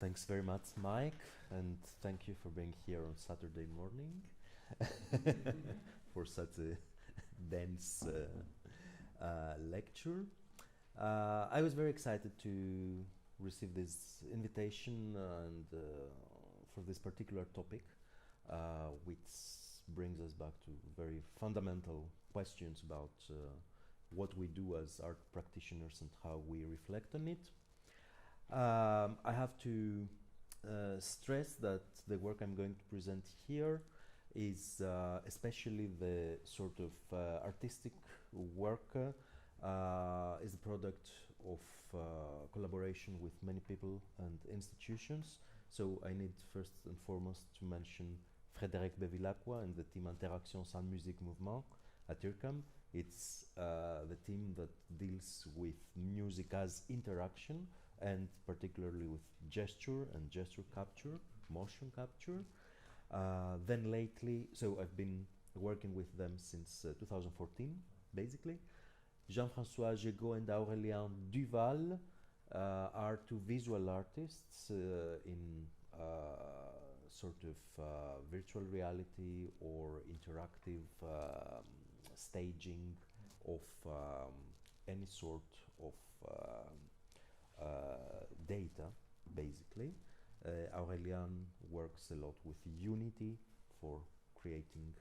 Thanks very much, Mike, and thank you for being here on Saturday morning for such a dense lecture. I was very excited to receive this invitation and for this particular topic, which brings us back to very fundamental questions about what we do as art practitioners and how we reflect on it. I have to stress that the work I'm going to present here is especially the sort of artistic work is the product of collaboration with many people and institutions. So I need first and foremost to mention Frédéric Bevilacqua and the team Interaction sans musique mouvement at IRCAM. It's the team that deals with music as interaction, and particularly with gesture and gesture capture, motion capture. Then lately, so I've been working with them since 2014, basically. Jean-François Gégaud and Aurélien Duval are two visual artists in sort of virtual reality or interactive staging of any sort of data, basically. Aurélien works a lot with Unity for creating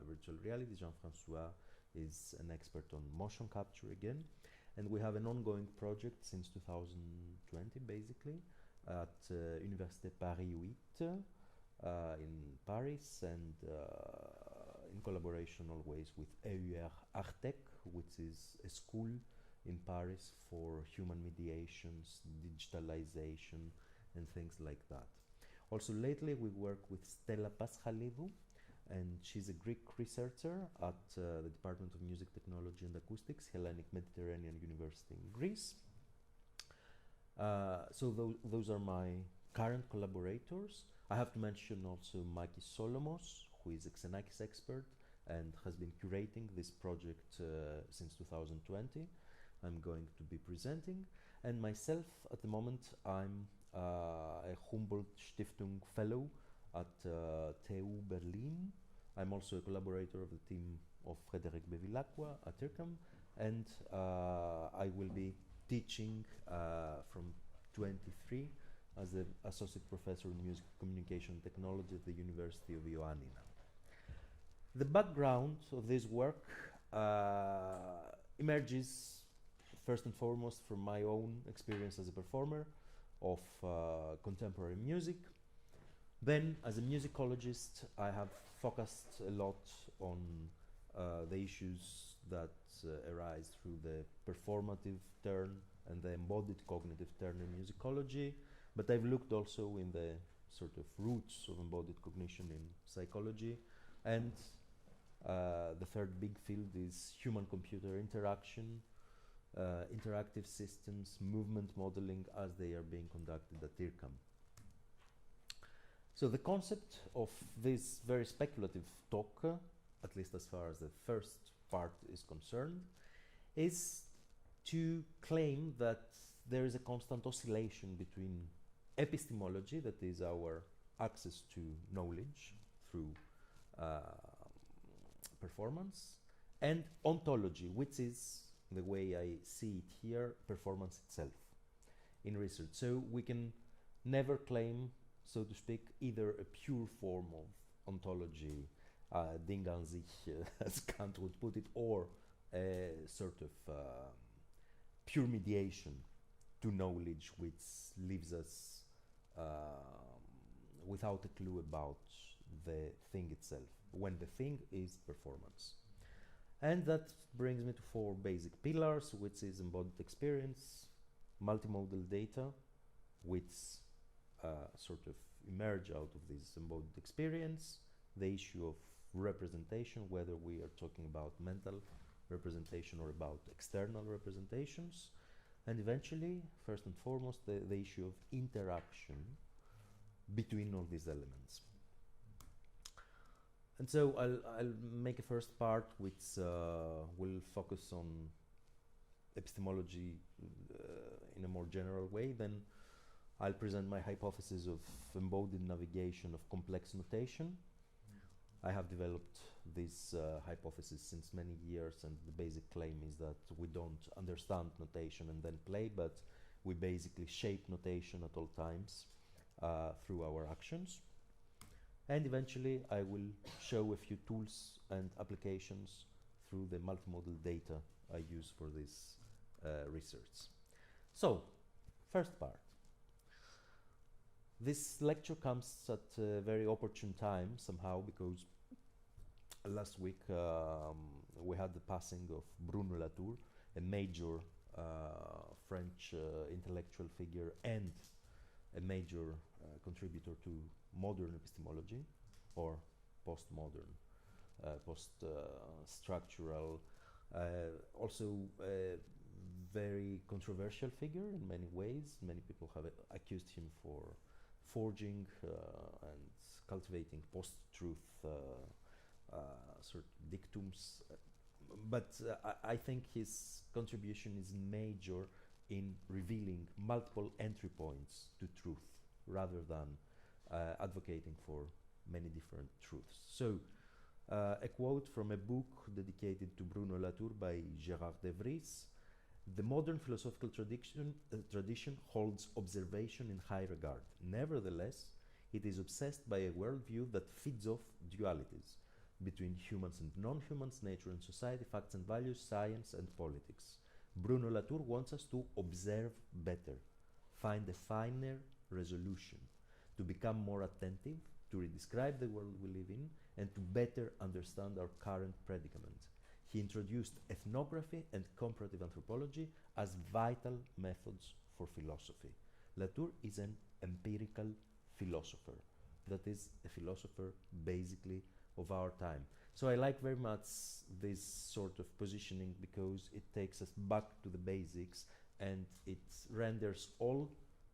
virtual reality. Jean-François is an expert on motion capture again. And we have an ongoing project since 2020, basically, at Université Paris 8 in Paris, and in collaboration always with EUR Artec, which is a school in Paris for human mediations, digitalization, and things like that. Also lately we work with Stella Paschalidou, and she's a Greek researcher at the Department of Music Technology and Acoustics, Hellenic Mediterranean University in Greece. So those are my current collaborators. I have to mention also Mikey Solomos, who is a Xenakis expert and has been curating this project since 2020. I'm going to be presenting, and myself at the moment I'm a Humboldt Stiftung Fellow at TU Berlin. I'm also a collaborator of the team of Frédéric Bevilacqua at IRCAM, and I will be teaching from 23 as an associate professor in music communication technology at the University of Ioannina. The background of this work emerges first and foremost from my own experience as a performer of contemporary music. Then, as a musicologist, I have focused a lot on the issues that arise through the performative turn and the embodied cognitive turn in musicology, but I've looked also in the sort of roots of embodied cognition in psychology, and the third big field is human-computer interaction, interactive systems, movement modeling as they are being conducted at IRCAM. So the concept of this very speculative talk, at least as far as the first part is concerned, is to claim that there is a constant oscillation between epistemology, that is our access to knowledge through performance, and ontology, which is, the way I see it here, performance itself in research. So we can never claim, so to speak, either a pure form of ontology, Ding an sich, as Kant would put it, or a sort of pure mediation to knowledge which leaves us without a clue about the thing itself, when the thing is performance. And that brings me to four basic pillars, which is embodied experience, multimodal data, which sort of emerge out of this embodied experience, the issue of representation, whether we are talking about mental representation or about external representations, and eventually, first and foremost, the issue of interaction between all these elements. And so I'll make a first part which will focus on epistemology in a more general way. Then I'll present my hypothesis of embodied navigation of complex notation. I have developed this hypothesis since many years, and the basic claim is that we don't understand notation and then play, but we basically shape notation at all times through our actions. And eventually I will show a few tools and applications through the multimodal data I use for this research. So, first part. This lecture comes at a very opportune time somehow, because last week we had the passing of Bruno Latour, a major French intellectual figure and a major contributor to modern epistemology, or postmodern, post-structural, also a very controversial figure in many ways. Many people have accused him for forging and cultivating post-truth sort of dictums, but I think his contribution is major in revealing multiple entry points to truth rather than advocating for many different truths. So, a quote from a book dedicated to Bruno Latour by Gérard de Vries: "The modern philosophical tradition holds observation in high regard. Nevertheless, it is obsessed by a worldview that feeds off dualities between humans and non-humans, nature and society, facts and values, science and politics. Bruno Latour wants us to observe better, find a finer resolution, to become more attentive, to redescribe the world we live in, and to better understand our current predicament. He introduced ethnography and comparative anthropology as vital methods for philosophy. Latour is an empirical philosopher, that is, a philosopher basically of our time." So I like very much this sort of positioning, because it takes us back to the basics and it renders all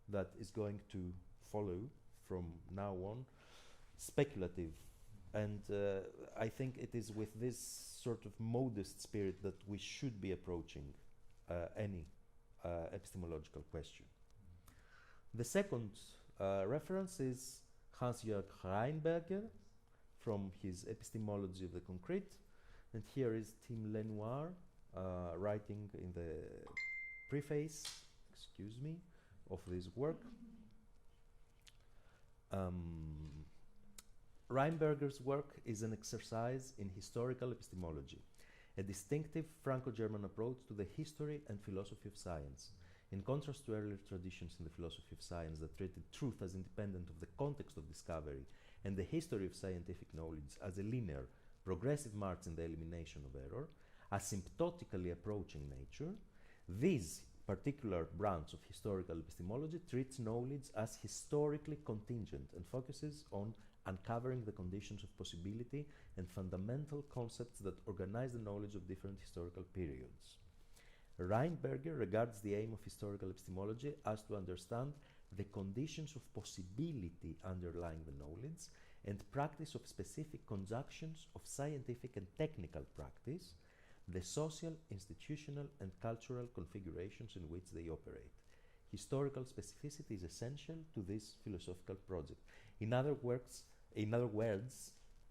that is going to follow from now on speculative. And I think it is with this sort of modest spirit that we should be approaching any epistemological question. The second reference is Hans-Jörg Reinberger from his Epistemology of the Concrete. And here is Tim Lenoir writing in the preface, of this work. Reinberger's work is an exercise in historical epistemology, a distinctive Franco-German approach to the history and philosophy of science. In contrast to earlier traditions in the philosophy of science that treated truth as independent of the context of discovery and the history of scientific knowledge as a linear, progressive march in the elimination of error, asymptotically approaching nature, this particular branch of historical epistemology treats knowledge as historically contingent and focuses on uncovering the conditions of possibility and fundamental concepts that organize the knowledge of different historical periods. Reinberger regards the aim of historical epistemology as to understand the conditions of possibility underlying the knowledge and practice of specific conjunctions of scientific and technical practice, the social, institutional, and cultural configurations in which they operate. Historical specificity is essential to this philosophical project. In other words,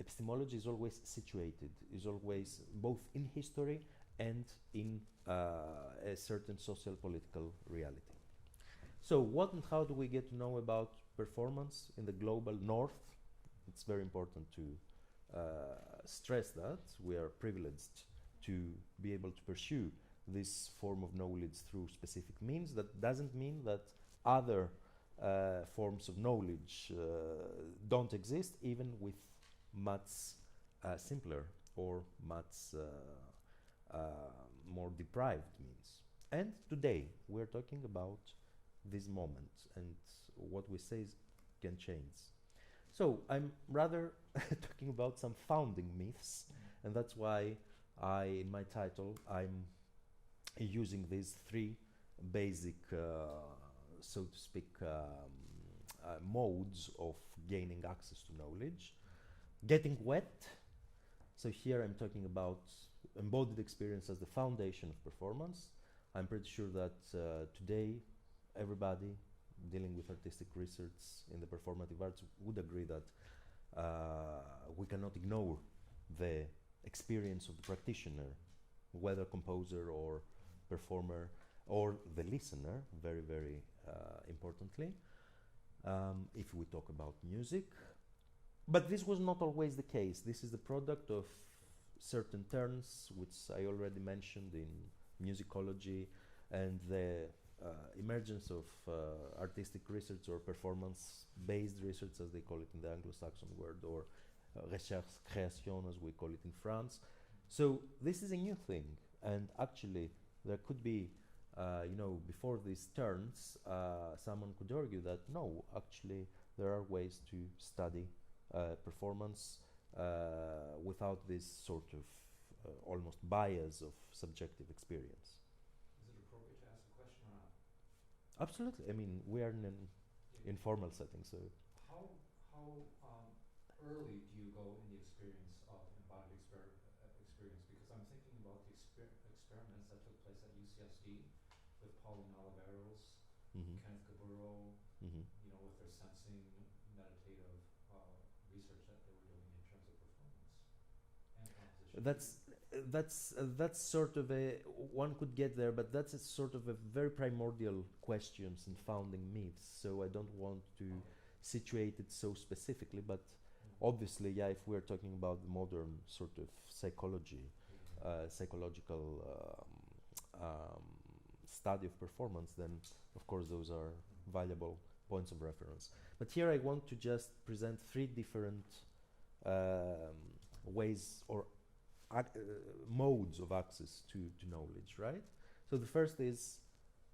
epistemology is always situated, is always both in history and in a certain social political reality. So what and how do we get to know about performance in the global north? It's very important to stress that we are privileged to be able to pursue this form of knowledge through specific means. That doesn't mean that other forms of knowledge don't exist, even with much simpler or much more deprived means. And today we're talking about this moment, and what we say can change. So I'm rather talking about some founding myths, and that's why in my title, I'm using these three basic, so to speak, modes of gaining access to knowledge. Getting wet. So here I'm talking about embodied experience as the foundation of performance. I'm pretty sure that today everybody, dealing with artistic research in the performative arts would agree that we cannot ignore the experience of the practitioner, whether composer or performer or the listener, very, very importantly, if we talk about music. But this was not always the case. This is the product of certain terms, which I already mentioned in musicology, and the emergence of artistic research or performance-based research, as they call it in the Anglo-Saxon word, or recherche création, as we call it in France. So this is a new thing, and actually there could be, before these turns, someone could argue that no, actually there are ways to study performance without this sort of almost bias of subjective experience. Is it appropriate to ask a question or not? Absolutely. I mean, we are in an informal setting, so. How early do you go in the experience of embodied experience? Because I'm thinking about the experiments that took place at UCSD with Pauline Oliveros, Kenneth Gaburo, with their sensing, meditative research that they were doing in terms of performance and composition. That's sort of a, one could get there, but that's a sort of a very primordial questions and founding myths. So I don't want to situate it so specifically, but obviously, yeah, if we're talking about the modern sort of psychology, psychological study of performance, then of course those are valuable points of reference. But here I want to just present three different ways or modes of access to knowledge, right? So the first is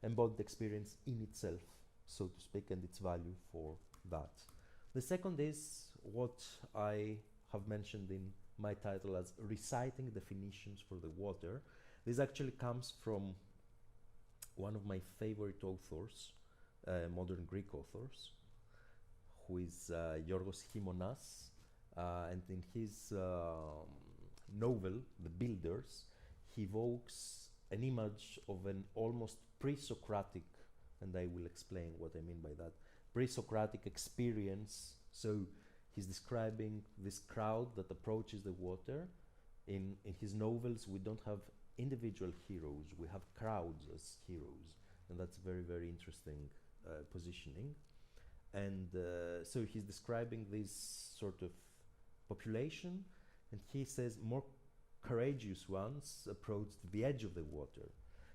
embodied experience in itself, so to speak, and its value for that. The second is what I have mentioned in my title as reciting definitions for the water. This actually comes from one of my favorite authors, modern Greek authors, who is Yorgos Himonas, and in his novel, The Builders, he evokes an image of an almost pre-Socratic, and I will explain what I mean by that, pre-Socratic experience. So he's describing this crowd that approaches the water. In his novels, we don't have individual heroes, we have crowds as heroes, and that's very, very interesting positioning. And so he's describing this sort of population, and he says more courageous ones approached the edge of the water,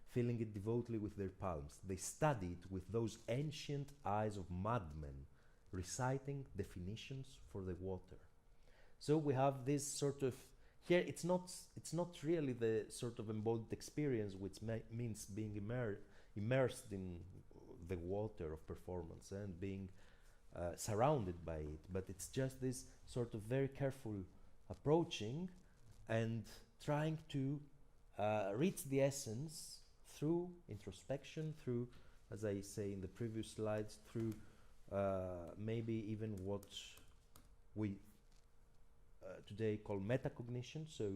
filling it devoutly with their palms. They studied with those ancient eyes of madmen, reciting definitions for the water. So we have this sort of, here it's not really the sort of embodied experience, which means being immersed in the water of performance and being surrounded by it, but it's just this sort of very careful approaching and trying to reach the essence through introspection, through, as I say in the previous slides, through maybe even what we today call metacognition, so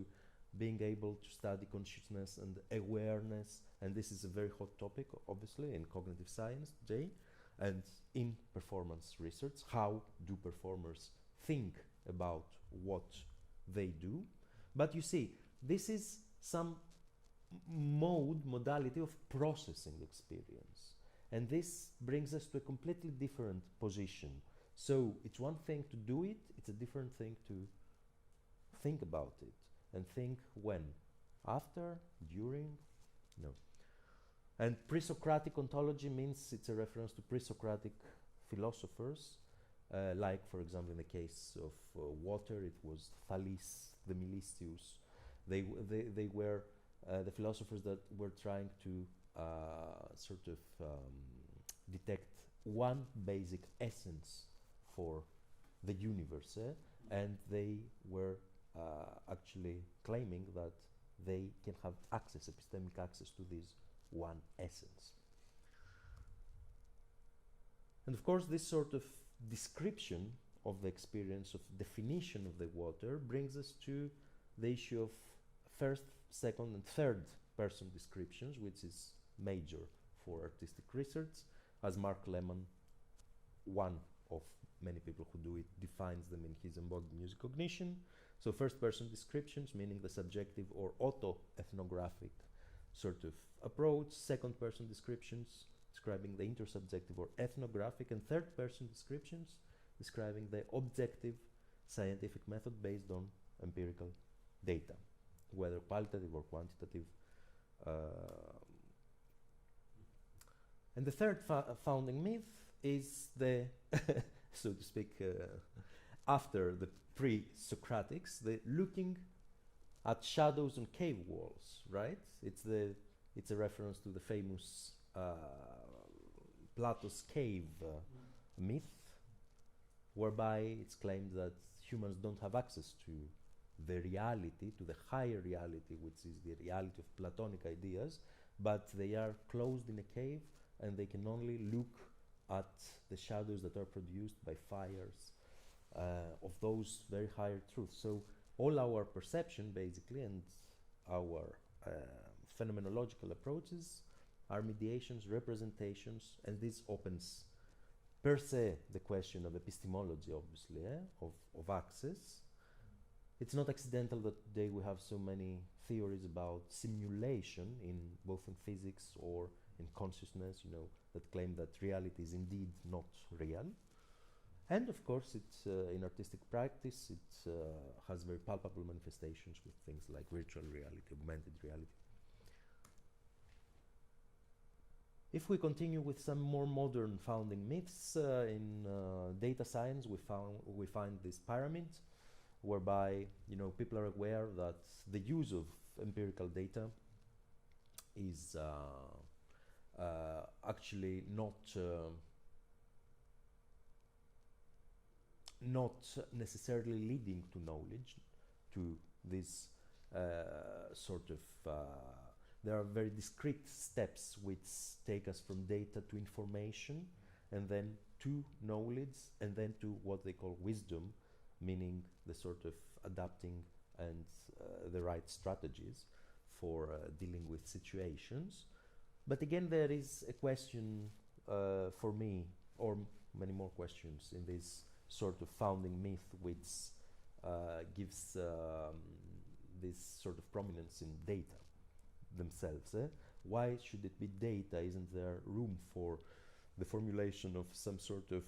being able to study consciousness and awareness, and this is a very hot topic, obviously, in cognitive science today, and in performance research. How do performers think about what they do? But you see, this is some modality of processing experience, and this brings us to a completely different position. So it's one thing to do it, it's a different thing to think about it, and think when? After? During? No. And pre-Socratic ontology means it's a reference to pre-Socratic philosophers, like, for example, in the case of water, it was Thales, the Milesius. They were the philosophers that were trying to sort of detect one basic essence for the universe, and they were actually claiming that they can have access, epistemic access to this one essence. And of course, this sort of description of the experience, of definition of the water, brings us to the issue of first, second, and third person descriptions, which is major for artistic research, as Mark Lemon one of many people who do it defines them in his embodied music cognition. So first-person descriptions, meaning the subjective or auto-ethnographic sort of approach. Second-person descriptions, describing the intersubjective or ethnographic. And third-person descriptions, describing the objective scientific method based on empirical data, whether qualitative or quantitative. And the third founding myth is the, so to speak, after the pre-Socratics, the looking at shadows on cave walls, right? It's a reference to the famous Plato's cave myth, whereby it's claimed that humans don't have access to the reality, to the higher reality, which is the reality of Platonic ideas, but they are closed in a cave and they can only look at the shadows that are produced by fires of those very higher truths. So all our perception, basically, and our phenomenological approaches are mediations, representations, and this opens per se the question of epistemology, obviously, of access. It's not accidental that today we have so many theories about simulation in both in physics or in consciousness, that claim that reality is indeed not real. And of course, it's in artistic practice, it has very palpable manifestations with things like virtual reality, augmented reality. If we continue with some more modern founding myths, in data science, we find this pyramid, whereby people are aware that the use of empirical data is actually not necessarily leading to knowledge, to this sort of there are very discrete steps which take us from data to information, and then to knowledge, and then to what they call wisdom, meaning the sort of adapting and the right strategies for dealing with situations. But again, there is a question for me, or many more questions in this sort of founding myth, which gives this sort of prominence in data themselves. Why should it be data? Isn't there room for the formulation of some sort of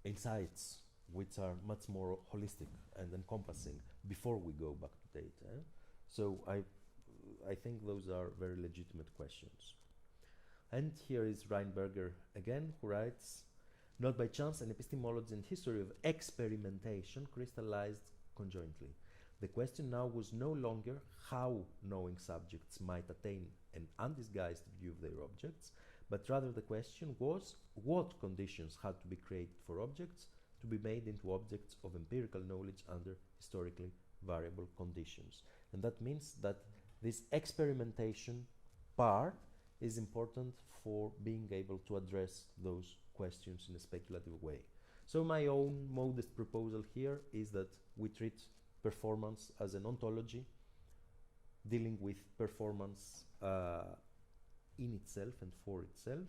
insights which are much more holistic and encompassing before we go back to data? So I think those are very legitimate questions. And here is Reinberger again, who writes, not by chance an epistemology and history of experimentation crystallized conjointly. The question now was no longer how knowing subjects might attain an undisguised view of their objects, but rather the question was what conditions had to be created for objects to be made into objects of empirical knowledge under historically variable conditions. And that means that this experimentation part is important for being able to address those questions in a speculative way. So my own modest proposal here is that we treat performance as an ontology, dealing with performance in itself and for itself,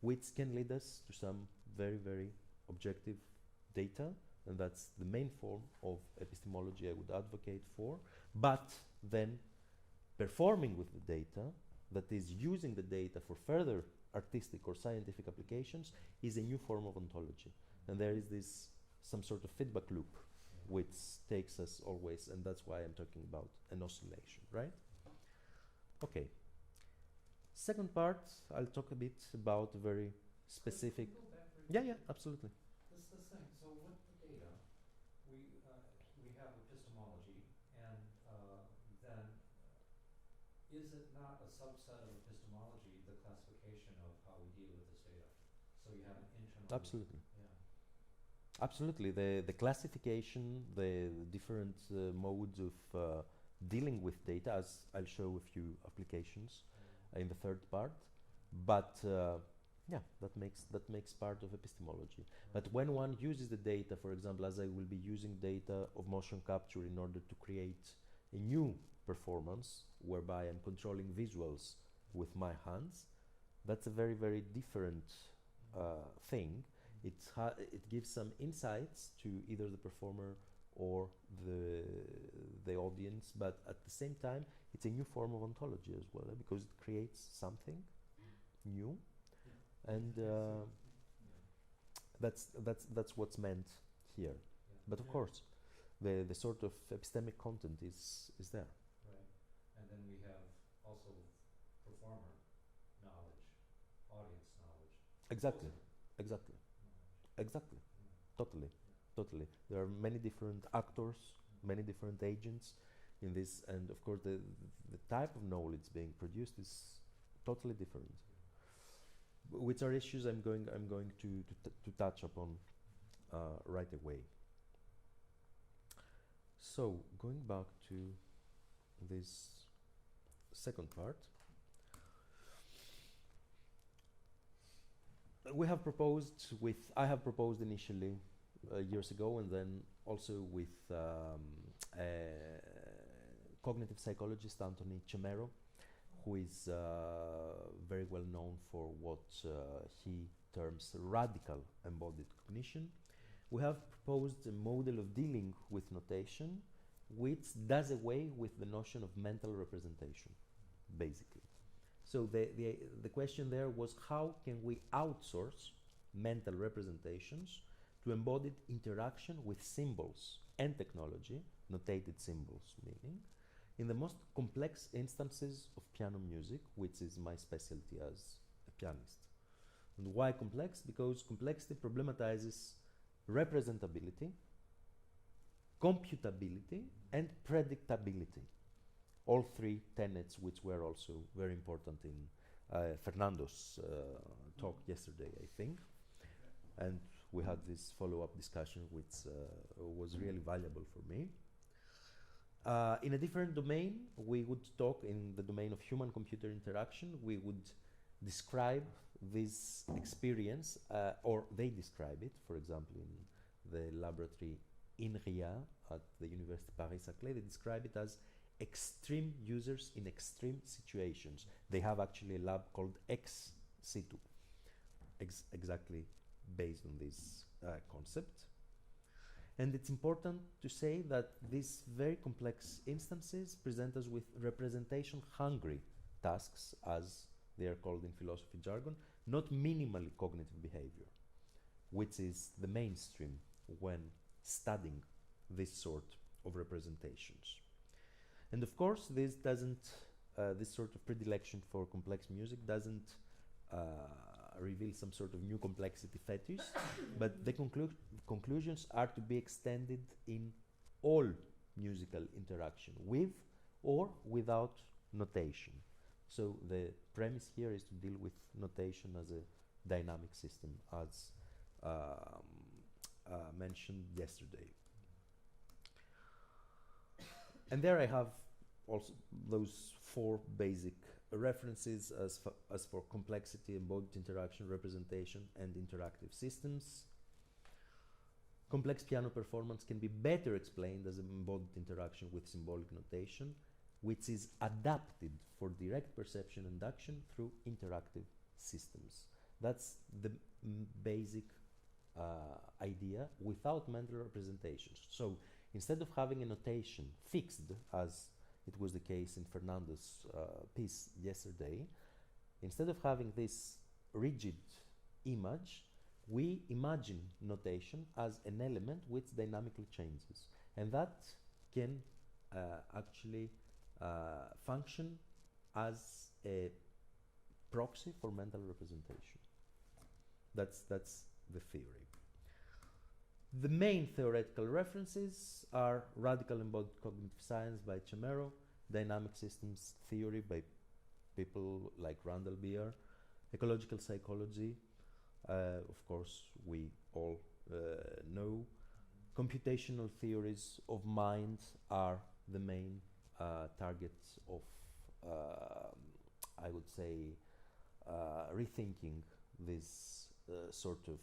which can lead us to some very, very objective data, and that's the main form of epistemology I would advocate for. But then performing with the data, that is using the data for further artistic or scientific applications, is a new form of ontology. And there is this some sort of feedback loop which takes us always, and that's why I'm talking about an oscillation, right? Okay. Second part, I'll talk a bit about very specific. Yeah, absolutely. This thing. So with the data, we have epistemology, and then is it not a subset of epistemology, the classification of how we deal with this data? So you have an internal. Absolutely. Yeah. Absolutely. The classification, the different modes of dealing with data, as I'll show a few applications in the third part. But yeah, that makes part of epistemology. But when one uses the data, for example, as I will be using data of motion capture in order to create a new performance whereby I'm controlling visuals with my hands, that's a very, very different thing. It gives some insights to either the performer or the audience, but at the same time, it's a new form of ontology as well, because it creates something new, and that's what's meant here. But of course, the sort of epistemic content is there. Right, and then we have also performer knowledge, audience knowledge. Exactly, Knowledge. exactly, totally. There are many different actors, many different agents in this, and of course the type of knowledge being produced is totally different. Which are issues I'm going to touch upon right away. So going back to this second part, I have proposed initially years ago, and then also with cognitive psychologist Anthony Chemero, who is very well known for what he terms radical embodied cognition. We have proposed a model of dealing with notation which does away with the notion of mental representation, basically. So the question there was, how can we outsource mental representations to embodied interaction with symbols and technology, notated symbols meaning, in the most complex instances of piano music, which is my specialty as a pianist. And why complex? Because complexity problematizes representability, computability, and predictability. All three tenets which were also very important in Fernando's talk yesterday, I think. And we had this follow-up discussion which was really valuable for me. In a different domain, we would talk in the domain of human-computer interaction. We would describe this experience, or they describe it, for example, in the laboratory INRIA at the University Paris-Saclay, they describe it as extreme users in extreme situations. They have actually a lab called ex situ, exactly based on this concept. And it's important to say that these very complex instances present us with representation-hungry tasks, as they are called in philosophy jargon, not minimally cognitive behavior, which is the mainstream when studying this sort of representations. And of course, this sort of predilection for complex music doesn't reveal some sort of new complexity fetish, but the conclusions are to be extended in all musical interaction, with or without notation. So the premise here is to deal with notation as a dynamic system, as mentioned yesterday. And there I have also those four basic references as for complexity, embodied interaction, representation, and interactive systems. Complex piano performance can be better explained as embodied interaction with symbolic notation, which is adapted for direct perception and action through interactive systems. That's the basic idea, without mental representations. So instead of having a notation fixed, as it was the case in Fernando's piece yesterday, instead of having this rigid image, we imagine notation as an element which dynamically changes. And that can actually function as a proxy for mental representation. That's the theory. The main theoretical references are Radical Embodied Cognitive Science by Chemero, Dynamic Systems Theory by people like Randall Beer, Ecological Psychology, of course we all know. Computational theories of mind are the main targets of, I would say, rethinking this sort of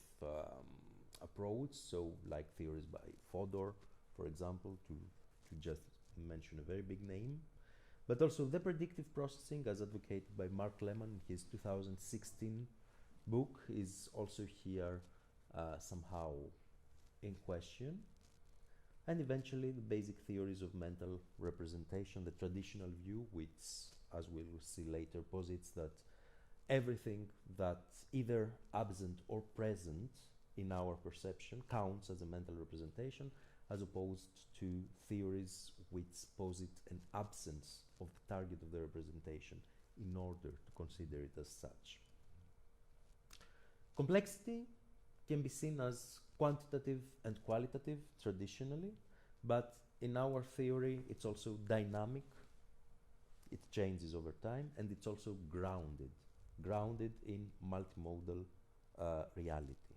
approach. So like theories by Fodor, for example, to just mention a very big name, but also the predictive processing as advocated by Mark Lemon in his 2016 book is also here somehow in question. And eventually the basic theories of mental representation, the traditional view, which, as we'll see later, posits that everything that's either absent or present in our perception counts as a mental representation, as opposed to theories which posit an absence of the target of the representation in order to consider it as such. Complexity can be seen as quantitative and qualitative traditionally, but in our theory it's also dynamic, it changes over time, and it's also grounded in multimodal reality.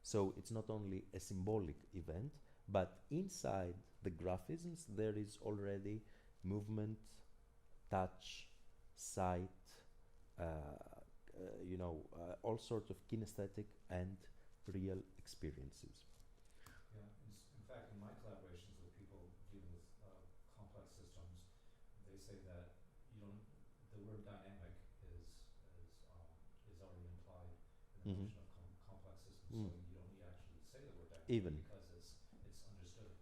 So it's not only a symbolic event, but inside the graphisms there is already movement, touch, sight, all sorts of kinesthetic and real experiences. Yeah, in fact, in my collaborations with people dealing with complex systems, they say that the word dynamic is already implied in the notion of complex systems. So you don't need to actually say the word dynamic Even because it's understood.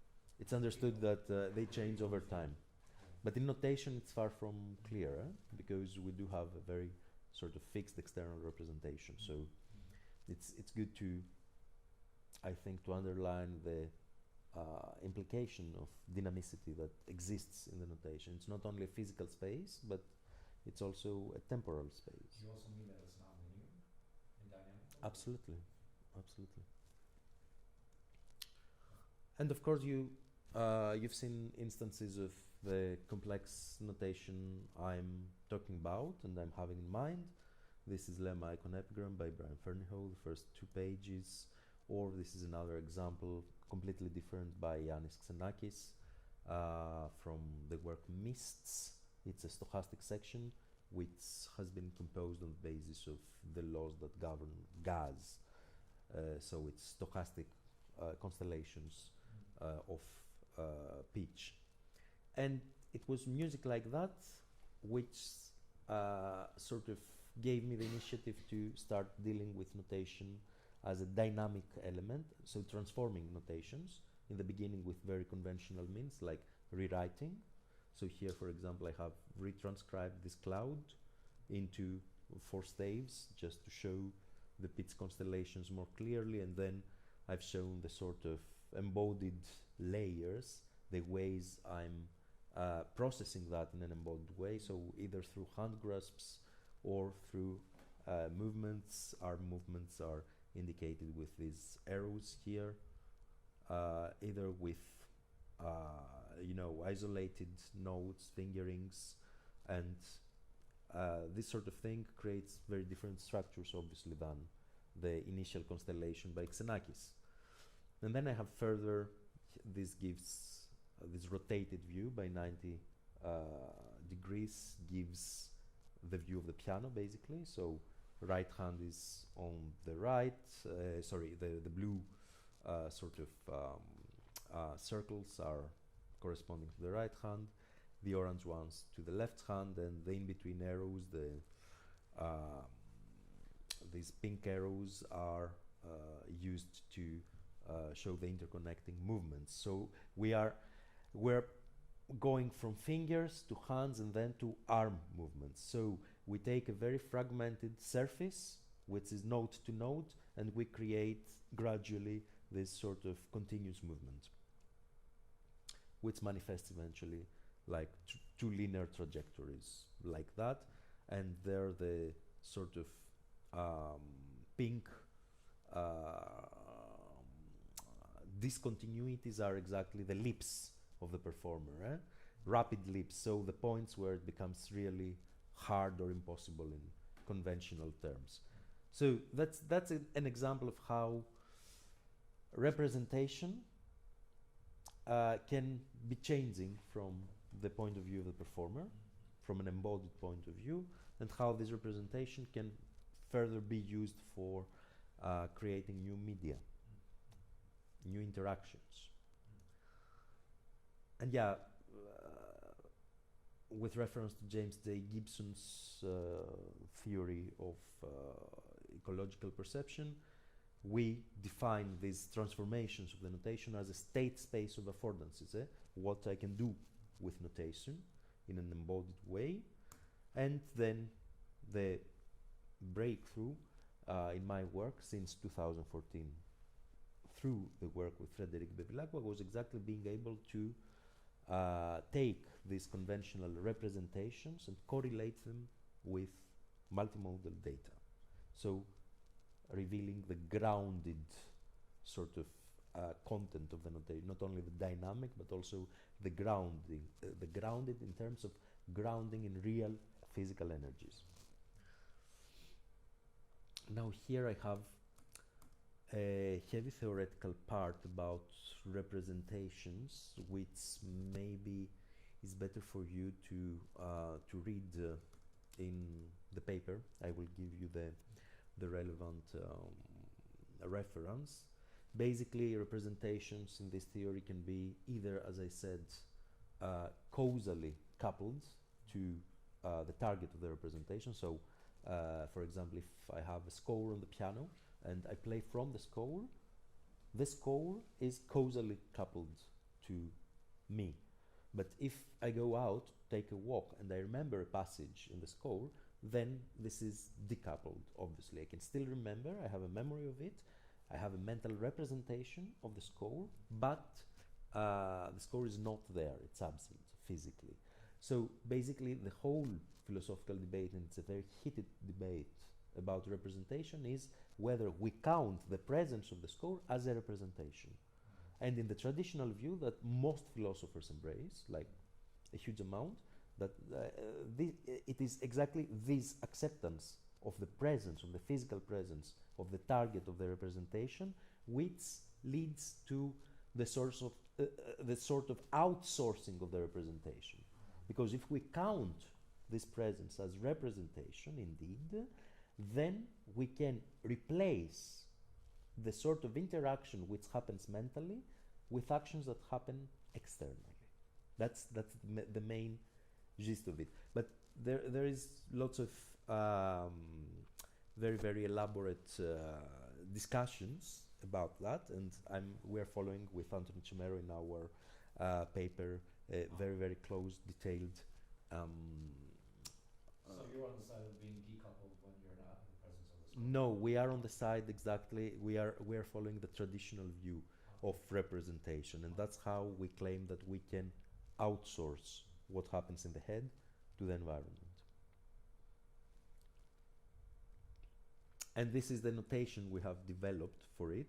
It's understood that they change over time. But in notation, it's far from clear, because we do have a very sort of fixed external representation. So it's good to, I think, to underline the implication of dynamicity that exists in the notation. It's not only a physical space, but it's also a temporal space. You also mean that it's non-linear and dynamic? Absolutely, absolutely. And of course, you've seen instances of the complex notation I'm talking about and I'm having in mind. This is Lemma Icon Epigram by Brian Fernyhough, the first 2 pages. Or this is another example, completely different, by Iannis Xenakis from the work Mists. It's a stochastic section which has been composed on the basis of the laws that govern gas. So it's stochastic constellations of pitch. And it was music like that which sort of gave me the initiative to start dealing with notation as a dynamic element, so transforming notations, in the beginning with very conventional means like rewriting. So here, for example, I have retranscribed this cloud into 4 staves just to show the pitch constellations more clearly, and then I've shown the sort of embodied layers, the ways I'm processing that in an embodied way, so either through hand grasps or through movements. Our movements are indicated with these arrows here, either with isolated notes, fingerings, and this sort of thing creates very different structures, obviously, than the initial constellation by Xenakis. And then I have further, this gives this rotated view by 90 degrees, gives the view of the piano, basically. So right hand is on the right, the blue sort of circles are corresponding to the right hand, the orange ones to the left hand, and the in-between arrows, these pink arrows are used to show the interconnecting movements. So we're going from fingers to hands and then to arm movements. So we take a very fragmented surface, which is node to node, and we create gradually this sort of continuous movement, which manifests eventually like 2 linear trajectories like that. And there the sort of pink discontinuities are exactly the leaps of the performer, rapid leaps, so the points where it becomes really hard or impossible in conventional terms. So that's an example of how representation can be changing from the point of view of the performer, from an embodied point of view, and how this representation can further be used for creating new media, new interactions. And with reference to James J. Gibson's theory of ecological perception, we define these transformations of the notation as a state space of affordances, what I can do with notation in an embodied way. And then the breakthrough in my work since 2014 through the work with Frédéric Bevilacqua was exactly being able to take these conventional representations and correlate them with multimodal data. So revealing the grounded sort of content of the notation, not only the dynamic, but also the grounding, the grounded in terms of grounding in real physical energies. Now here I have a heavy theoretical part about representations, which maybe is better for you to read in the paper. I will give you the relevant reference. Basically, representations in this theory can be either, as I said, causally coupled to the target of the representation. So, for example, if I have a score on the piano and I play from the score is causally coupled to me. But if I go out, take a walk, and I remember a passage in the score, then this is decoupled, obviously. I can still remember, I have a memory of it, I have a mental representation of the score, but the score is not there, it's absent physically. So basically the whole philosophical debate, and it's a very heated debate about representation, is whether we count the presence of the score as a representation. And in the traditional view that most philosophers embrace, like a huge amount, that it is exactly this acceptance of the presence, of the physical presence of the target of the representation, which leads to the source of the sort of outsourcing of the representation. Because if we count this presence as representation, indeed, then we can replace the sort of interaction which happens mentally with actions that happen externally. That's the main gist of it. But there is lots of very, very elaborate discussions about that, and we're following with Anthony Chimero in our paper very, very close, detailed. So you're on the side of being decoupled when you're not in the presence of the score? No, we are on the side exactly. We are following the traditional view of representation, and that's how we claim that we can outsource what happens in the head to the environment. And this is the notation we have developed for it.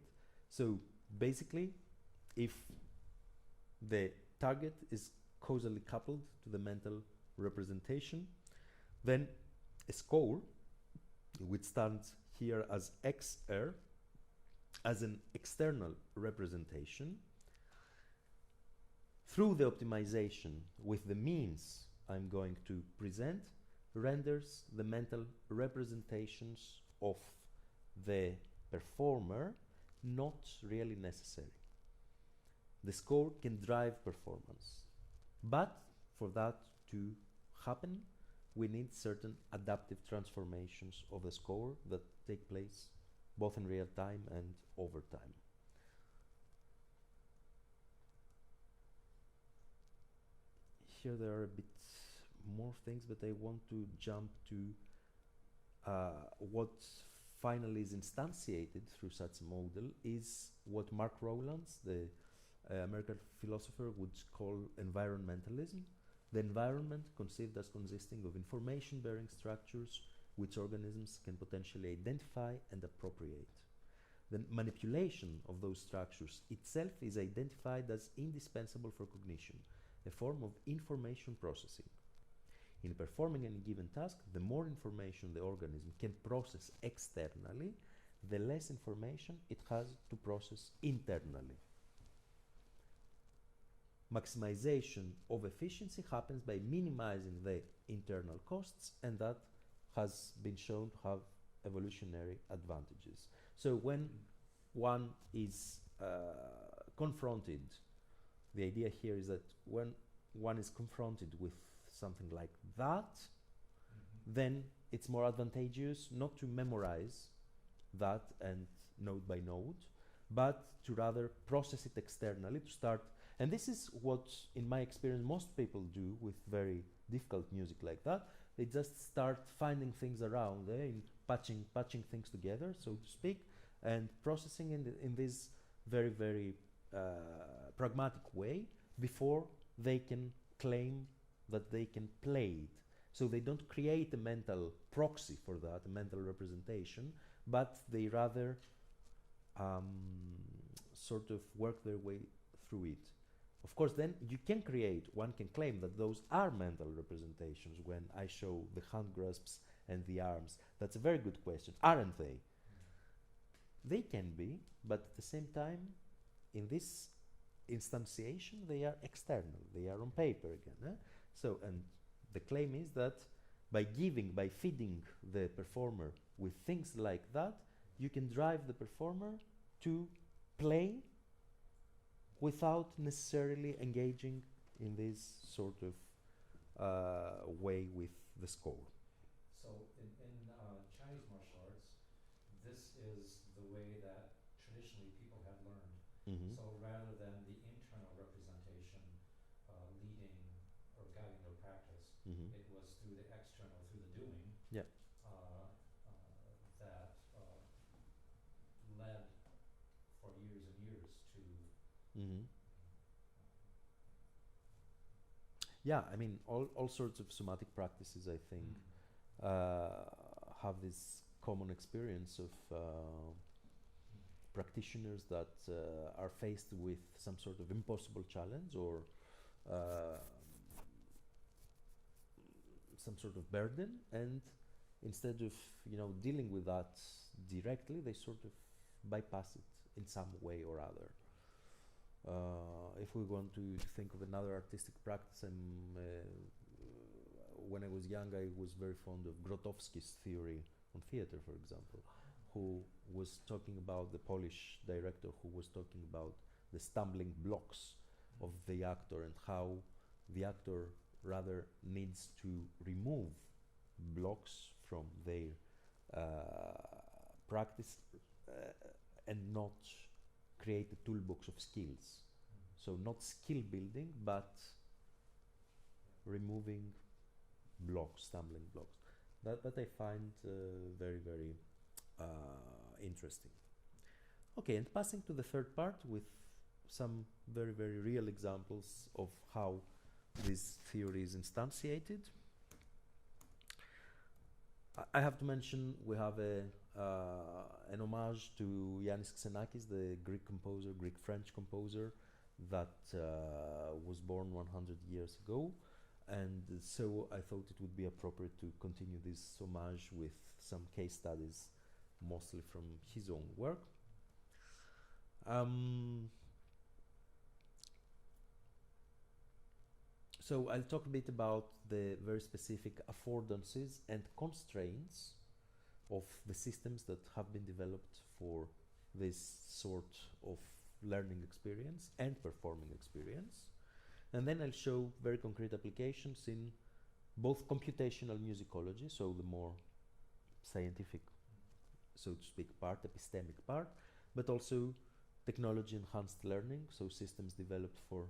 So basically, if the target is causally coupled to the mental representation, then a score, which stands here as XR, as an external representation, through the optimization with the means I'm going to present, renders the mental representations of the performer not really necessary. The score can drive performance, but for that to happen, we need certain adaptive transformations of the score that take place both in real time and over time. Here there are a bit more things, but I want to jump to what finally is instantiated through such a model is what Mark Rowlands, the American philosopher, would call environmentalism. The environment conceived as consisting of information-bearing structures which organisms can potentially identify and appropriate. The manipulation of those structures itself is identified as indispensable for cognition, a form of information processing. In performing any given task, the more information the organism can process externally, the less information it has to process internally. Maximization of efficiency happens by minimizing the internal costs, and that has been shown to have evolutionary advantages. So when one is confronted, the idea here is that when one is confronted with something like that, then it's more advantageous not to memorize that and node by node, but to rather process it externally to start. And this is what, in my experience, most people do with very difficult music like that. They just start finding things around there, patching things together, so to speak, and processing in this very, very pragmatic way before they can claim that they can play it. So they don't create a mental proxy for that, a mental representation, but they rather sort of work their way through it. Of course, then you can create, one can claim that those are mental representations when I show the hand grasps and the arms. That's a very good question, aren't they? They can be, but at the same time, in this instantiation, they are external, they are on paper again. So, and the claim is that by feeding the performer with things like that, you can drive the performer to play without necessarily engaging in this sort of way with the score. So in Chinese martial arts, this is the way that traditionally people have learned. Mm-hmm. So rather than the internal representation leading or guiding their practice, Mm-hmm. it was through the external, through the doing, Yeah. that led for years and years to. Mm-hmm. Yeah, I mean, all sorts of somatic practices, I think, have this common experience of practitioners that are faced with some sort of impossible challenge or some sort of burden, and instead of dealing with that directly, they sort of bypass it in some way or other. If we want to think of another artistic practice, when I was young, I was very fond of Grotowski's theory on theater, for example, who was talking about, the Polish director, who was talking about the stumbling blocks of the actor and how the actor rather needs to remove blocks from their practice and not create a toolbox of skills. So not skill building, but removing blocks, stumbling blocks. That I find very, very interesting. Okay, and passing to the third part with some very, very real examples of how this theory is instantiated. I have to mention we have an homage to Iannis Xenakis, the Greek-French composer that was born 100 years ago. And so I thought it would be appropriate to continue this homage with some case studies, mostly from his own work. So I'll talk a bit about the very specific affordances and constraints of the systems that have been developed for this sort of learning experience and performing experience. And then I'll show very concrete applications in both computational musicology, so the more scientific, so to speak, part, epistemic part, but also technology-enhanced learning, so systems developed for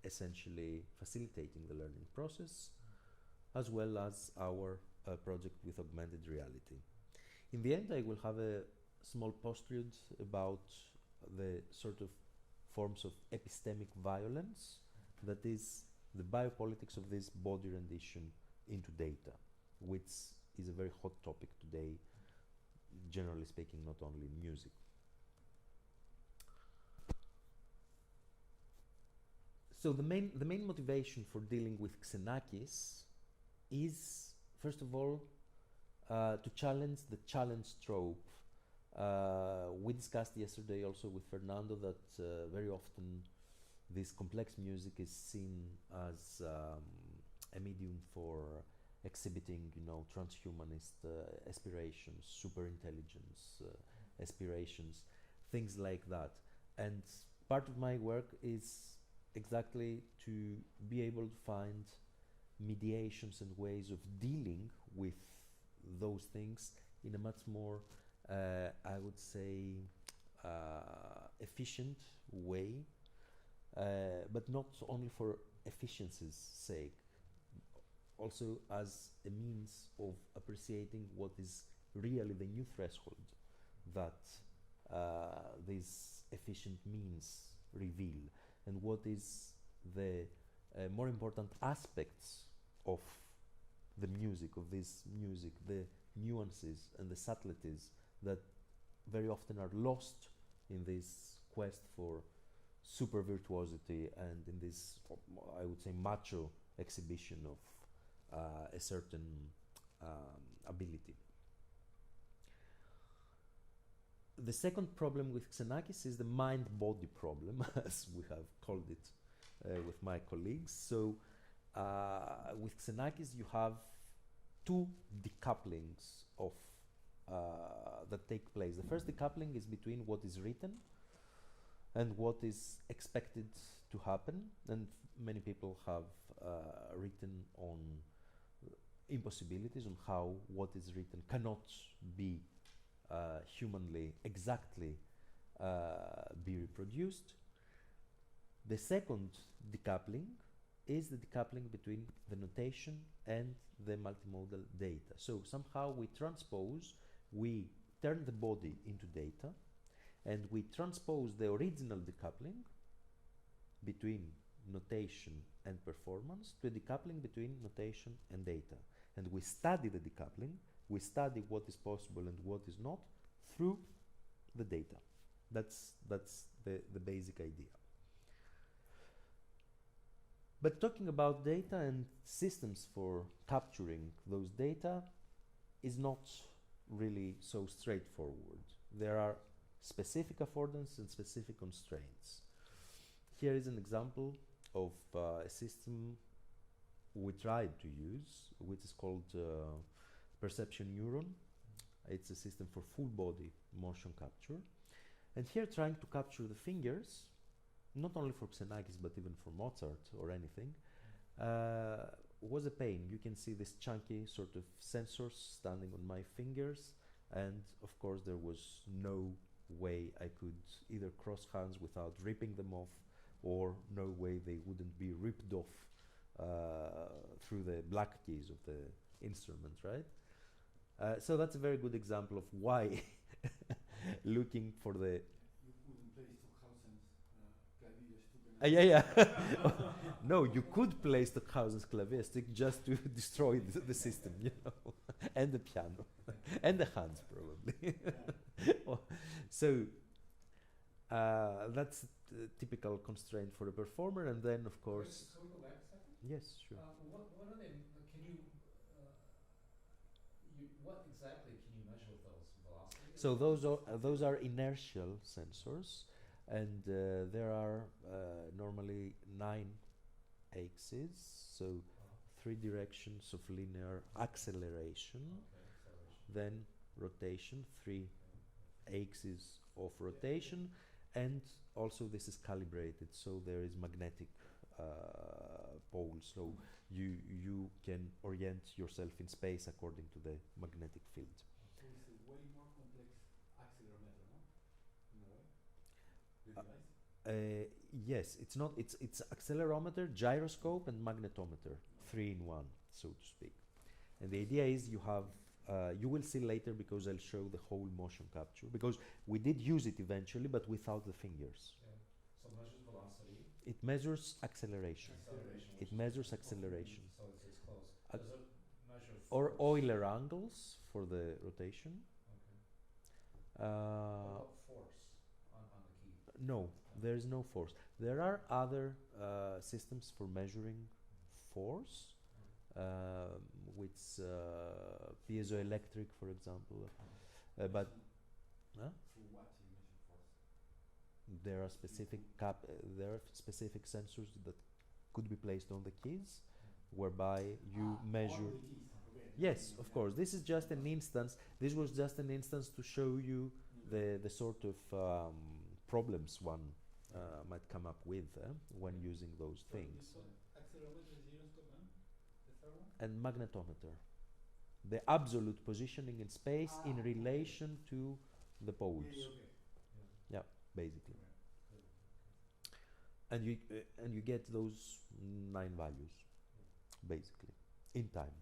essentially facilitating the learning process, as well as our project with augmented reality. In the end, I will have a small postulate about the sort of forms of epistemic violence, that is the biopolitics of this body rendition into data, which is a very hot topic today, generally speaking, not only in music. So the main motivation for dealing with Xenakis is, first of all, to challenge the challenge trope. We discussed yesterday also with Fernando that very often this complex music is seen as a medium for exhibiting, transhumanist aspirations, superintelligence aspirations, things like that. And part of my work is exactly to be able to find mediations and ways of dealing with those things in a much more, I would say, efficient way, but not only for efficiency's sake, also as a means of appreciating what is really the new threshold that these efficient means reveal, and what is the more important aspects of the music, of this music, the nuances and the subtleties that very often are lost in this quest for super virtuosity and in this, I would say, macho exhibition of a certain ability. The second problem with Xenakis is the mind-body problem, as we have called it with my colleagues. So with Xenakis you have two decouplings of that take place. The first decoupling is between what is written and what is expected to happen, and many people have written on impossibilities on how what is written cannot be humanly exactly be reproduced. The second decoupling is the decoupling between the notation and the multimodal data. So somehow we transpose, we turn the body into data, and we transpose the original decoupling between notation and performance to a decoupling between notation and data. And we study the decoupling, we study what is possible and what is not through the data. That's the basic idea. But talking about data and systems for capturing those data is not really so straightforward. There are specific affordances and specific constraints. Here is an example of a system we tried to use, which is called perception neuron. It's a system for full body motion capture. And here trying to capture the fingers, not only for Xenakis but even for Mozart or anything, was a pain. You can see this chunky sort of sensors standing on my fingers, and of course there was no way I could either cross hands without ripping them off, or no way they wouldn't be ripped off through the black keys of the instrument, right? So that's a very good example of why looking for the yeah, yeah. No, you could play Stockhausen's clavier stick just to destroy the system, you know, and the piano, and the hands probably. So that's a typical constraint for a performer, and then of course. Can we go back a second? Yes, sure. What are they? Can you? What exactly can you measure with those velocities? So those are inertial sensors. And there are normally 9 axes, so 3 directions of linear acceleration, then rotation, 3 axes of rotation, and also this is calibrated, so there is magnetic poles, so you can orient yourself in space according to the magnetic field. So it's a way more complex accelerometer, no? In a way. Yes, it's not. It's accelerometer, gyroscope, and magnetometer, 3 in 1, so to speak. And the idea is you have. You will see later because I'll show the whole motion capture, because we did use it eventually, but without the fingers. Okay. So it measures velocity. It measures acceleration. It measures acceleration. So it's close. Does it measure Or force? Euler angles for the rotation. Okay. What about force on the key? No, there is no force. There are other systems for measuring force, with piezoelectric, for example. But For what you measure force? there are specific sensors that could be placed on the keys, whereby you measure. Yes, of course. This is just an instance. This was just an instance to show you the sort of problems one might come up with when using those things. So accelerometer, gyroscope, and the third one? And magnetometer. the absolute positioning in space in relation to the poles. Yeah, basically. And you get those 9 values, basically, in time,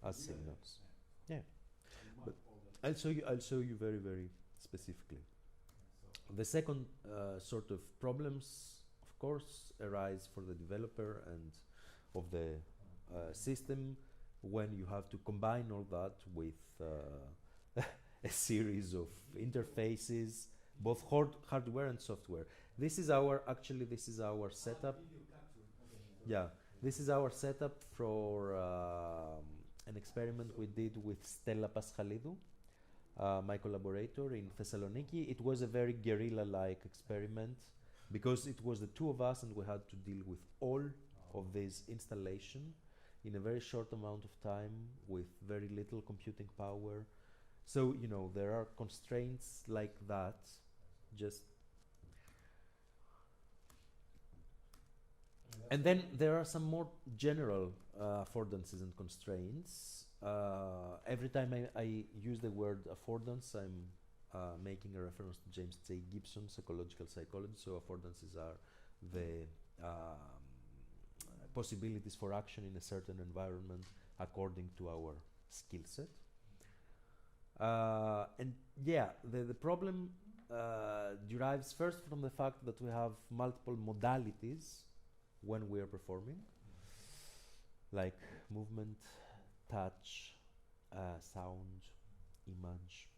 as signals. Yeah. But I'll show you very, very specifically. The second sort of problems, of course, arise for the developer and of the system when you have to combine all that with a series of interfaces, both hardware and software. This is our setup. Yeah, this is our setup for an experiment we did with Stella Paschalidou, my collaborator in Thessaloniki. It was a very guerrilla-like experiment because it was the two of us and we had to deal with all of this installation in a very short amount of time with very little computing power. So, you know, there are constraints like that. And then there are some more general affordances and constraints. Every time I use the word affordance, I'm making a reference to James J. Gibson's ecological psychology. So affordances are the possibilities for action in a certain environment according to our skill set. And yeah, the problem derives first from the fact that we have multiple modalities when we are performing, like movement, touch, sound, image,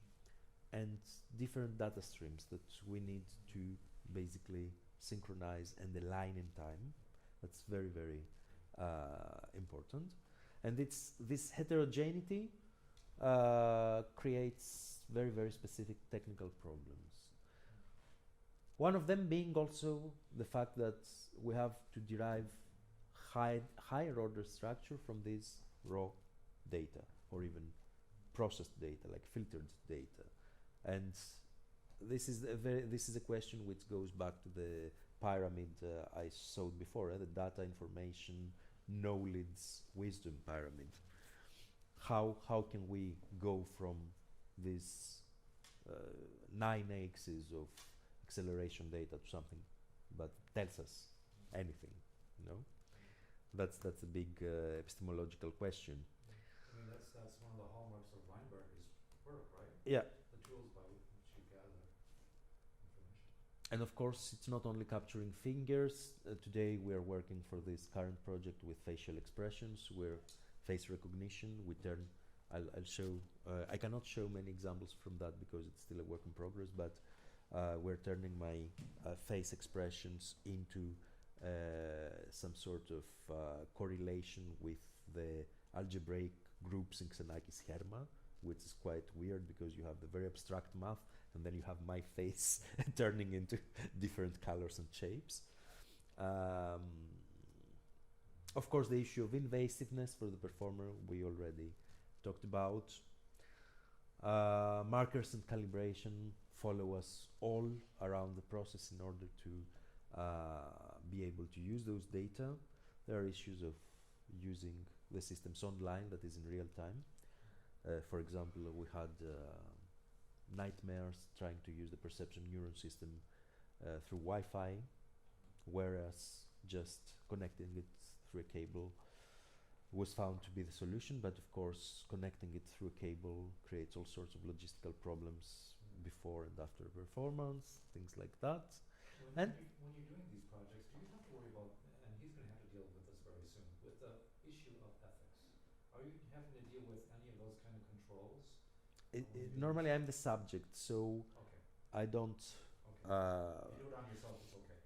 and different data streams that we need to basically synchronize and align in time. That's very, very important. And this heterogeneity creates very, very specific technical problems. One of them being also the fact that we have to derive higher order structure from this raw data or even processed data, like filtered data. And this is a question which goes back to the pyramid I showed before, the data, information, knowledge, wisdom pyramid. How can we go from these 9 axes of acceleration data to something that tells us anything, you know? That's a big epistemological question. I mean, that's one of the hallmarks of Weinberger's work, right? Yeah. The tools by which you gather information. And of course, it's not only capturing fingers. Today we are working for this current project with facial expressions, where face recognition, we turn, I'll show, I cannot show many examples from that because it's still a work in progress, but we're turning my face expressions into some sort of correlation with the algebraic groups in Xenakis Herma, which is quite weird because you have the very abstract math and then you have my face turning into different colors and shapes. Of course, the issue of invasiveness for the performer we already talked about. Markers and calibration follow us all around the process in order to be able to use those data. There are issues of using the systems online, that is in real time. For example, we had nightmares trying to use the perception neuron system through Wi-Fi, whereas just connecting it through a cable was found to be the solution, but of course connecting it through a cable creates all sorts of logistical problems before and after performance, things like that. When you're doing these projects, do you have to worry about, and he's going to have to deal with this very soon, with the issue of ethics? Are you having to deal with any of those kind of controls? Normally I'm the subject, so okay. I don't... Okay. You do it on yourself, it's okay.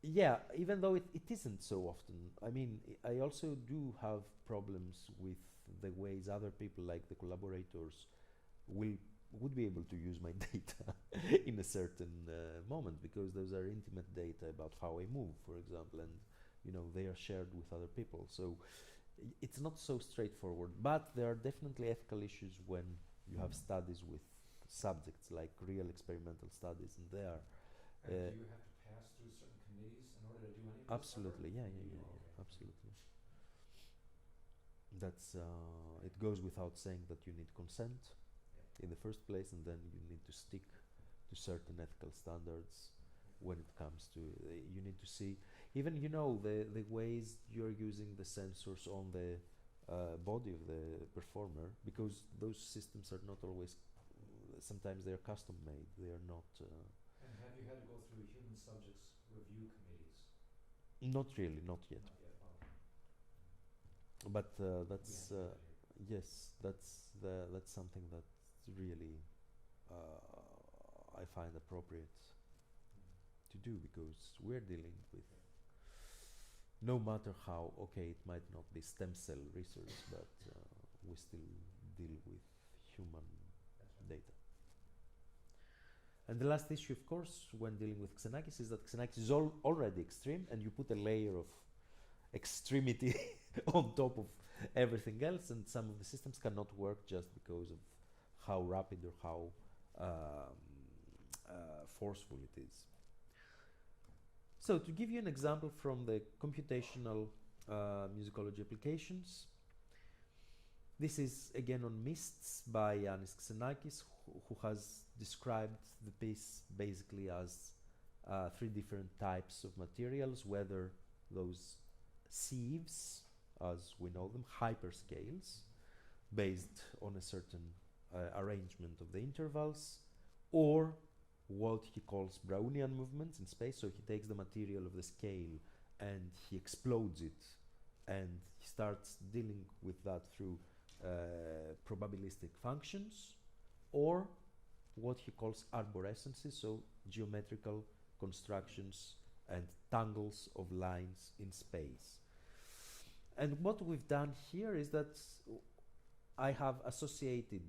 Yeah, even though it isn't so often. I mean, I also do have problems with the ways other people, like the collaborators, would be able to use my data in a certain moment, because those are intimate data about how I move, for example, and you know they are shared with other people. So it's not so straightforward, but there are definitely ethical issues when you have studies with subjects, like real experimental studies, and they are. And do you have to pass through certain committees in order to do any of this? Absolutely, yeah, okay. absolutely. That's it goes without saying that you need consent in the first place, and then you need to stick to certain ethical standards when it comes to you need to see even the ways you're using the sensors on the body of the performer, because those systems are not always sometimes they're custom made, they are not And have you had to go through human subjects review committees? not really, not yet. Not yet, okay. But that's yes, that's something that really I find appropriate to do, because we're dealing with, no matter how okay it might not be stem cell research, but we still deal with human data. And the last issue, of course, when dealing with Xenakis is that Xenakis is already extreme, and you put a layer of extremity on top of everything else, and some of the systems cannot work just because of how rapid or how forceful it is. So to give you an example from the computational musicology applications, this is again on mists by Iannis Xenakis, who has described the piece basically as three different types of materials, whether those sieves, as we know them, hyperscales, based on a certain arrangement of the intervals, or what he calls Brownian movements in space. So he takes the material of the scale and he explodes it, and he starts dealing with that through probabilistic functions, or what he calls arborescences, so geometrical constructions and tangles of lines in space. And what we've done here is that I have associated,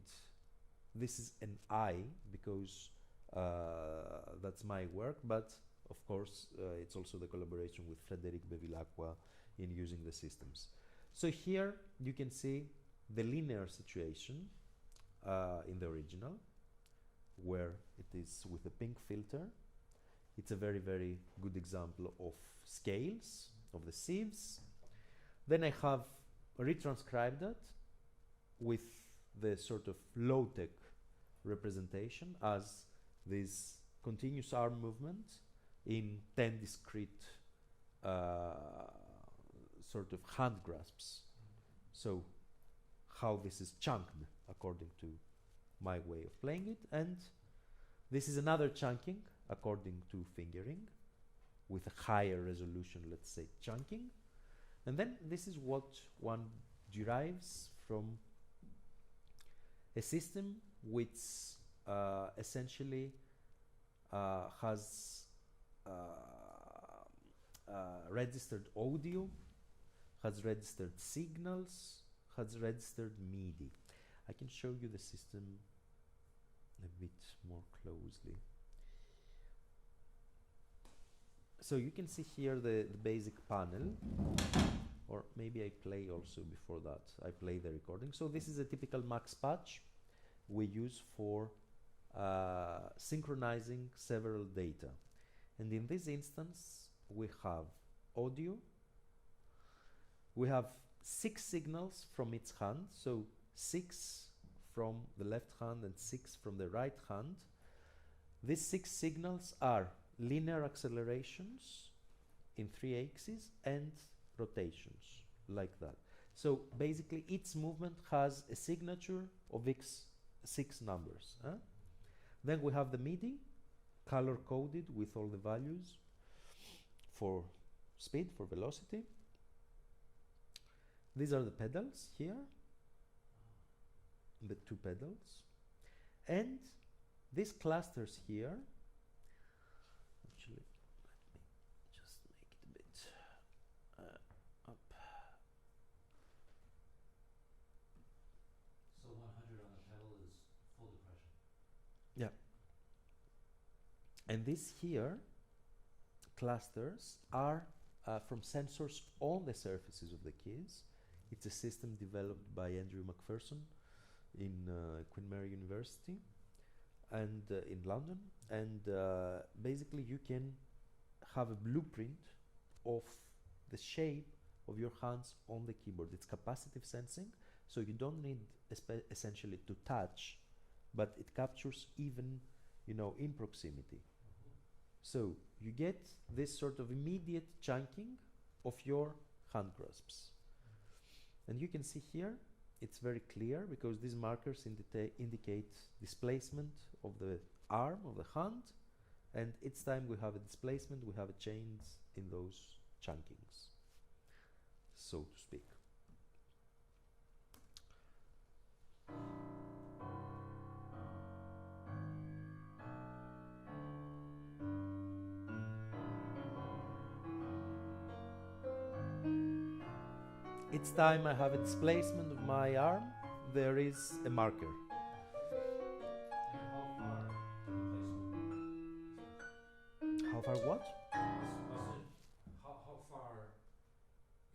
this is an I because that's my work, but of course it's also the collaboration with Frédéric Bevilacqua in using the systems. So here you can see the linear situation in the original, where it is with a pink filter. It's a very, very good example of scales of the sieves. Then I have retranscribed that with the sort of low-tech representation as this continuous arm movement in 10 discrete sort of hand grasps. So how this is chunked according to my way of playing it, and this is another chunking according to fingering with a higher resolution, let's say, chunking. And then this is what one derives from a system which essentially has registered audio, has registered signals, has registered MIDI. I can show you the system a bit more closely. So you can see here the basic panel, or maybe I play also before that. I play the recording. So this is a typical max patch we use for synchronizing several data. And in this instance, we have audio. We have 6 signals from each hand. So 6 from the left hand and 6 from the right hand. These 6 signals are linear accelerations in 3 axes and rotations, like that. So basically each movement has a signature of 6 numbers. Then we have the MIDI, color coded with all the values for speed, for velocity. These are the pedals here, the 2 pedals. And these clusters here, actually, let me just make it a bit up. So 100 on the pedal is full depression. Yeah. And these here clusters are from sensors on the surfaces of the keys. It's a system developed by Andrew McPherson in Queen Mary University and in London. And basically you can have a blueprint of the shape of your hands on the keyboard. It's capacitive sensing, so you don't need essentially to touch, but it captures even, in proximity. So you get this sort of immediate chunking of your hand grasps. And you can see here, it's very clear because these markers indicate displacement of the arm of the hand, and each time we have a displacement, we have a change in those chunkings, so to speak. Each time I have a displacement of my arm, there is a marker. And how far How far what? How far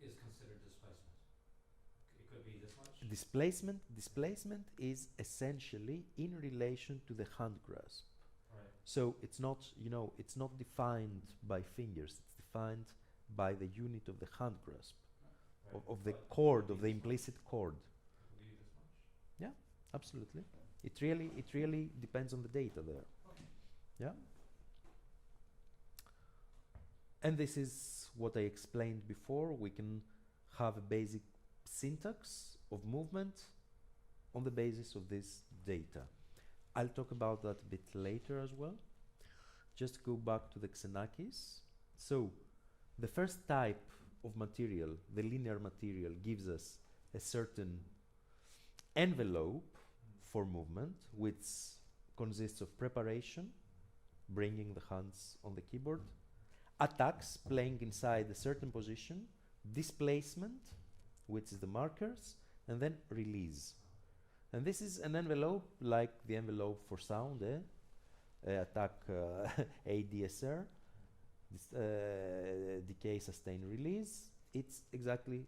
is considered displacement? It could be this much? Displacement is essentially in relation to the hand grasp. Right. So it's not, it's not defined by fingers, it's defined by the unit of the hand grasp. Right. Of the chord, of the implicit chord. Could be this much? Yeah, absolutely. It really depends on the data there. Okay. Yeah. And this is what I explained before. We can have a basic syntax of movement on the basis of this data. I'll talk about that a bit later as well. Just go back to the Xenakis. So the first type of material, the linear material, gives us a certain envelope for movement, which consists of preparation, bringing the hands on the keyboard, attacks, playing inside a certain position, displacement, which is the markers, and then release. And this is an envelope like the envelope for sound, attack, ADSR, decay, sustain, release. It's exactly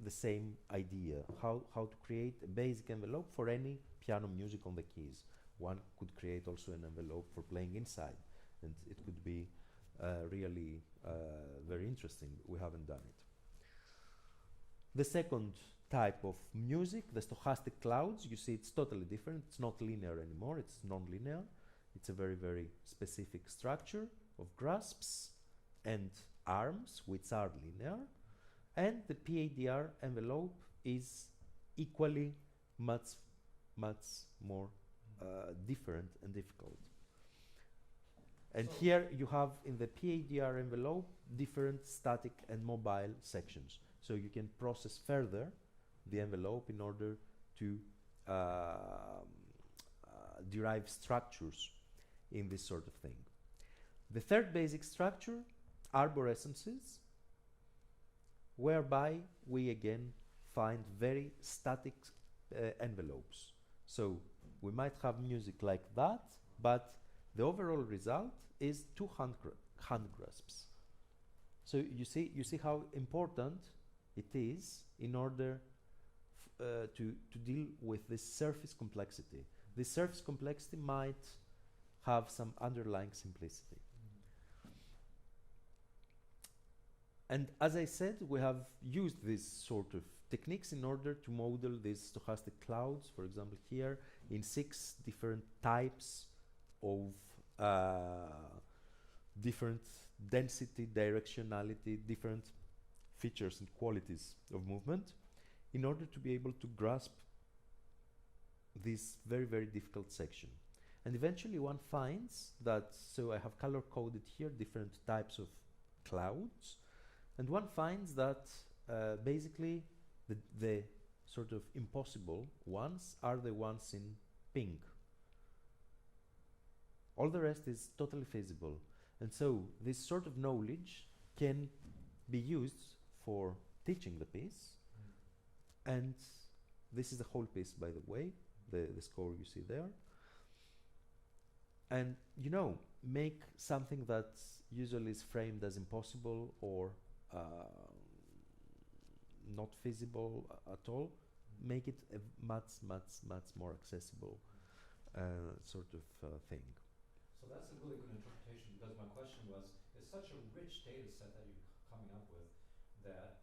the same idea, how to create a basic envelope for any piano music on the keys. One could create also an envelope for playing inside, and it could be really very interesting. We haven't done it. The second type of music, the stochastic clouds, you see it's totally different. It's not linear anymore, it's non-linear. It's a very, very specific structure of grasps and arms, which are linear. And the PADR envelope is equally much more different and difficult. And So here you have in the PADR envelope different static and mobile sections. So you can process further the envelope in order to derive structures in this sort of thing. The third basic structure, arborescences, whereby we again find very static envelopes. So we might have music like that, but the overall result is two hand grasps. So you see how important it is in order to deal with this surface complexity. This surface complexity might have some underlying simplicity. And as I said, we have used these sort of techniques in order to model these stochastic clouds, for example here, in 6 different types of different density, directionality, different features and qualities of movement, in order to be able to grasp this very, very difficult section. And eventually one finds that, so I have color coded here different types of clouds, and one finds that basically the sort of impossible ones are the ones in pink. All the rest is totally feasible. And so this sort of knowledge can be used for teaching the piece. And this is the whole piece, by the way, the score you see there. And, you know, make something that usually is framed as impossible or not feasible at all, make it a much more accessible sort of thing. So that's a really good interpretation, because my question was, it's such a rich data set that you're coming up with that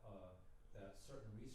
that certain research